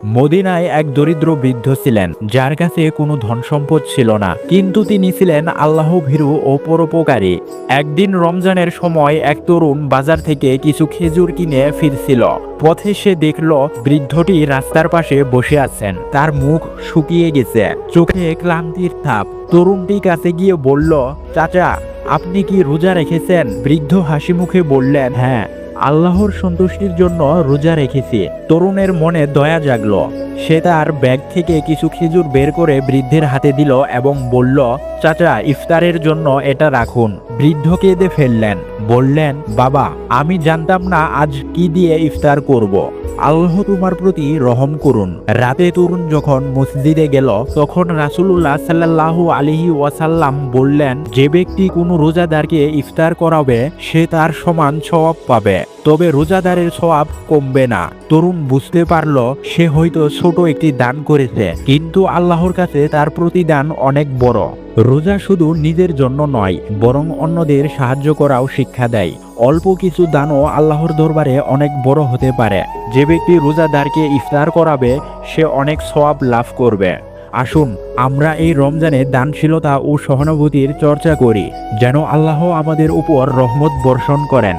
মদিনায় এক দরিদ্র বৃদ্ধ ছিলেন, যার কাছে কোনো ধন সম্পদ ছিল না, কিন্তু তিনি ছিলেন আল্লাহ ভীরু ও পরোপকারী। একদিন রমজানের সময় এক তরুণ বাজার থেকে কিছু খেজুর কিনে ফিরছিল। পথে সে দেখল বৃদ্ধটি রাস্তার পাশে বসে আছেন। তার মুখ শুকিয়ে গেছে, চোখে ক্লান্তির ছাপ। তরুণটি কাছে গিয়ে বলল, চাচা, আপনি কি রোজা রেখেছেন? বৃদ্ধ হাসি মুখে বললেন, হ্যাঁ, আল্লাহর সন্তুষ্টির জন্য রোজা রেখেছি। তরুণের মনে দয়া জাগলো। সে তার ব্যাগ থেকে কিছু খেজুর বের করে বৃদ্ধের হাতে দিল এবং বলল, চাচা, ইফতারের জন্য এটা রাখুন। বৃদ্ধ কেঁদে ফেললেন, বললেন, বাবা, আমি জানতাম না আজ কি দিয়ে ইফতার করব। আল্লাহ তোমার প্রতি রহম করুন। রাতে তরুণ যখন মসজিদে গেল, তখন রাসূলুল্লাহ সাল্লাল্লাহু আলাইহি ওয়াসাল্লাম বললেন, যে ব্যক্তি কোনো রোজাদারকে ইফতার করাবে সে তার সমান সওয়াব পাবে, তবে রোজাদারের সওয়াব কমবে না। তরুণ বুঝতে পারল সে হয়তো ছোট একটি দান করেছে, কিন্তু আল্লাহর কাছে তার প্রতিদান অনেক বড়। রোজা শুধু নিজের জন্য নয়, বরং অন্যদের সাহায্য করাও শিক্ষা দেয়। অল্প কিছু দানও আল্লাহর দরবারে অনেক বড় হতে পারে। যে ব্যক্তি রোজাদারকে ইফতার করাবে সে অনেক সওয়াব লাভ করবে। আসুন আমরা এই রমজানে দানশীলতা ও সহানুভূতির চর্চা করি, যেন আল্লাহ আমাদের উপর রহমত বর্ষণ করেন।